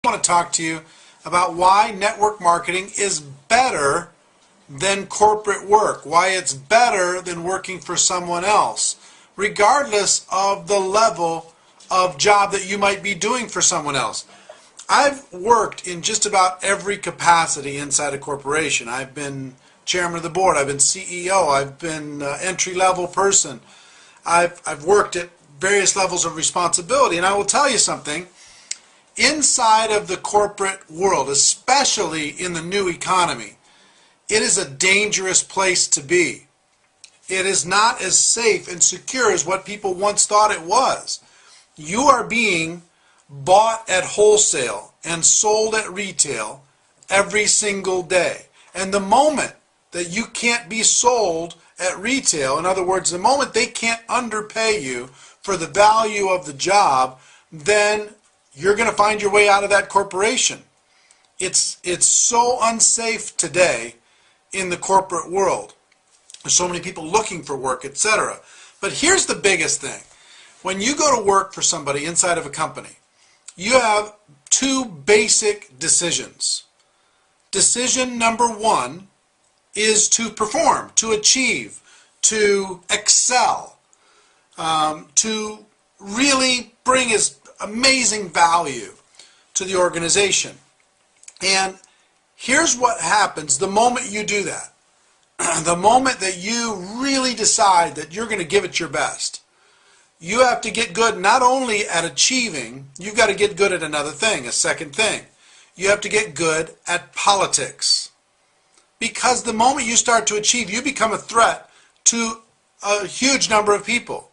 I want to talk to you about why network marketing is better than corporate work, why it's better than working for someone else, regardless of the level of job that you might be doing for someone else. I've worked in just about every capacity inside a corporation. I've been chairman of the board, I've been CEO, I've been entry-level person. I've worked at various levels of responsibility, and I will tell you something. Inside of the corporate world, especially in the new economy, it is a dangerous place to be. It is not as safe and secure as what people once thought it was. You are being bought at wholesale and sold at retail every single day. And the moment that you can't be sold at retail, in other words, the moment they can't underpay you for the value of the job, then you're going to find your way out of that corporation. It's so unsafe today in the corporate world. There's so many people looking for work, etc. But here's the biggest thing. When you go to work for somebody inside of a company, you have two basic decisions. Decision number one is to perform, to achieve, to excel, to really bring as amazing value to the organization. And here's what happens the moment you do that. The moment that you really decide that you're going to give it your best, you have to get good not only at achieving, you've got to get good at another thing, a second thing. You have to get good at politics. Because the moment you start to achieve, you become a threat to a huge number of people.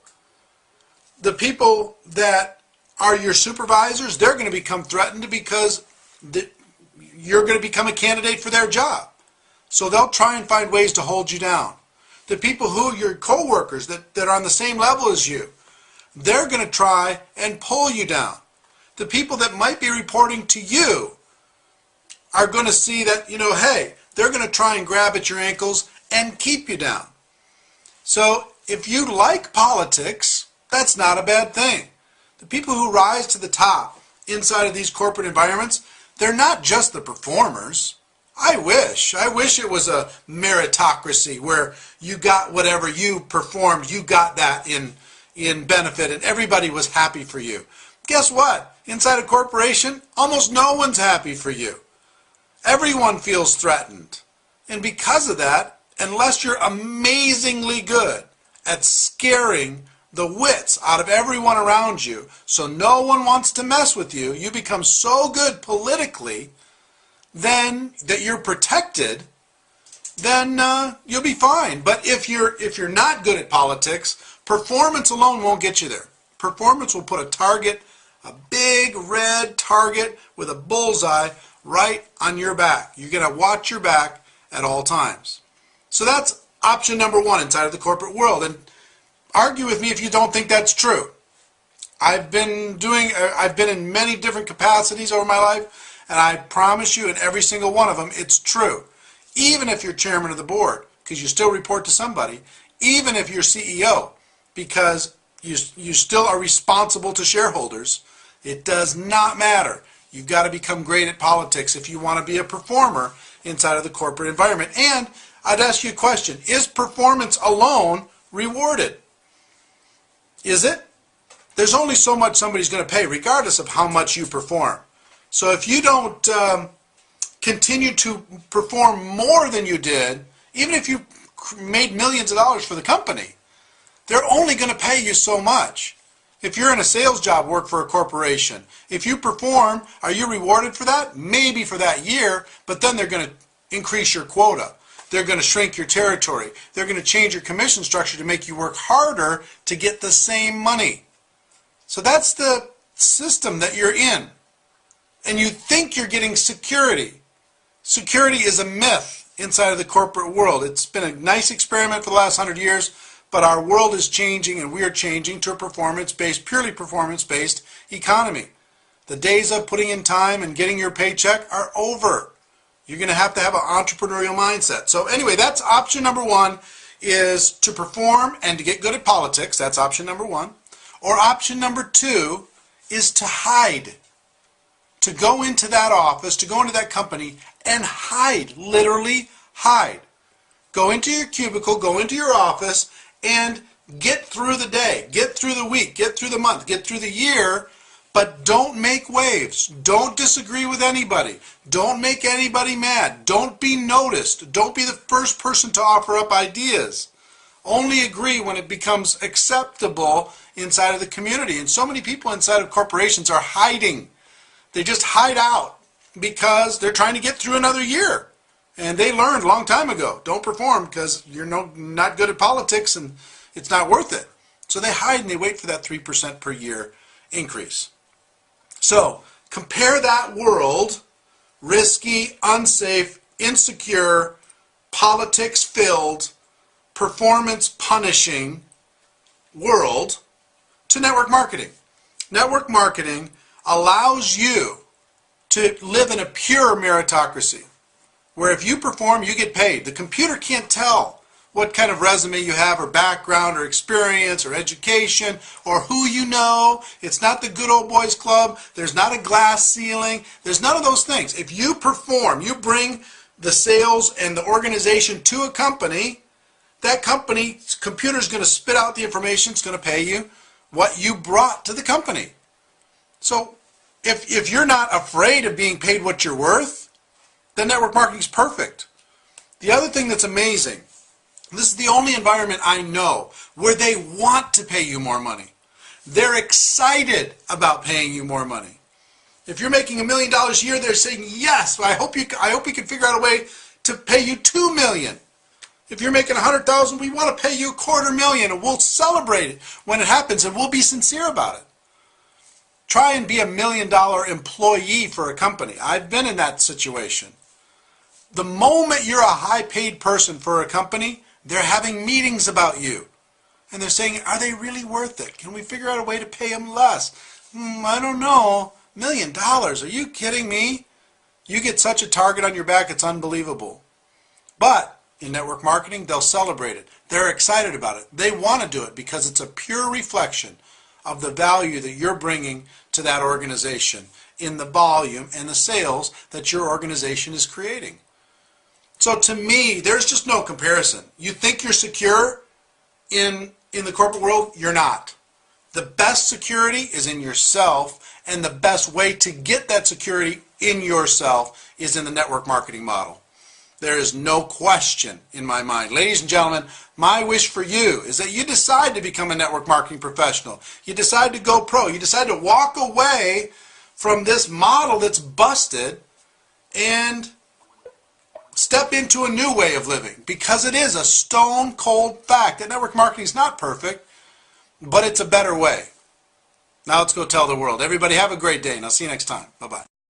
The people that are your supervisors, they're going to become threatened because you're going to become a candidate for their job. So they'll try and find ways to hold you down. The people who your co-workers that are on the same level as you, they're going to try and pull you down. The people that might be reporting to you are going to see that, hey, they're going to try and grab at your ankles and keep you down. So if you like politics, that's not a bad thing. The people who rise to the top inside of these corporate environments, they're not just the performers. I wish it was a meritocracy where you got whatever you performed, you got that in benefit and everybody was happy for you. Guess what? Inside a corporation, almost no one's happy for you. Everyone feels threatened. And because of that, unless you're amazingly good at scaring the wits out of everyone around you, so no one wants to mess with you, you become so good politically then that you're protected, then you'll be fine. But if you're not good at politics, performance alone won't get you there. Performance will put a target, a big red target with a bullseye right on your back. You're going to watch your back at all times. So that's option number one inside of the corporate world. And argue with me if you don't think that's true. I've been in many different capacities over my life, and I promise you in every single one of them it's true. Even if you're chairman of the board, because you still report to somebody, even if you're CEO, because you still are responsible to shareholders, it does not matter. You've got to become great at politics if you want to be a performer inside of the corporate environment. And I'd ask you a question. Is performance alone rewarded? Is it? There's only so much somebody's going to pay, regardless of how much you perform. So if you don't continue to perform more than you did, even if you made millions of dollars for the company, they're only going to pay you so much. If you're in a sales job, work for a corporation, if you perform, are you rewarded for that? Maybe for that year, but then they're going to increase your quota. They're going to shrink your territory. They're going to change your commission structure to make you work harder to get the same money. So that's the system that you're in. And you think you're getting security. Security is a myth inside of the corporate world. It's been a nice experiment for the last 100 years, but our world is changing and we're changing to a performance-based, purely performance-based economy. The days of putting in time and getting your paycheck are over. You're going to have an entrepreneurial mindset. So anyway, that's option number one, is to perform and to get good at politics. That's option number one. Or option number two is to hide. to go into that office, to go into that company and hide, literally hide. Go into your cubicle, go into your office, and get through the day, get through the week, get through the month, get through the year, but don't make waves. Don't disagree with anybody. Don't make anybody mad. Don't be noticed. Don't be the first person to offer up ideas. Only agree when it becomes acceptable inside of the community. And so many people inside of corporations are hiding. They just hide out because they're trying to get through another year. And they learned a long time ago, don't perform because you're not good at politics and it's not worth it. So they hide and they wait for that 3% per year increase. So compare that world, risky, unsafe, insecure, politics-filled, performance-punishing world to network marketing. Network marketing allows you to live in a pure meritocracy, where if you perform, you get paid. The computer can't tell what kind of resume you have or background or experience or education or who you know. It's not the good old boys club. There's not a glass ceiling. There's none of those things. If you perform, you bring the sales and the organization to a company, that company's computer is going to spit out the information. It's going to pay you what you brought to the company. So if you're not afraid of being paid what you're worth, then network marketing is perfect. The other thing that's amazing, this is the only environment I know where they want to pay you more money. They're excited about paying you more money. If you're making $1 million a year, they're saying, yes, I hope we can figure out a way to pay you $2 million. If you're making $100,000, we want to pay you $250,000, and we'll celebrate it when it happens, and we'll be sincere about it. Try and be $1 million employee for a company. I've been in that situation. The moment you're a high-paid person for a company, they're having meetings about you. And they're saying, are they really worth it? Can we figure out a way to pay them less? I don't know. $1 million? Are you kidding me? You get such a target on your back, it's unbelievable. But in network marketing, they'll celebrate it. They're excited about it. They want to do it because it's a pure reflection of the value that you're bringing to that organization in the volume and the sales that your organization is creating. So to me, there's just no comparison. You think you're secure in the corporate world? You're not. The best security is in yourself, and the best way to get that security in yourself is in the network marketing model. There is no question in my mind. Ladies and gentlemen, my wish for you is that you decide to become a network marketing professional. You decide to go pro. You decide to walk away from this model that's busted and step into a new way of living, because it is a stone cold fact that network marketing is not perfect, but it's a better way. Now let's go tell the world. Everybody have a great day, and I'll see you next time. Bye-bye.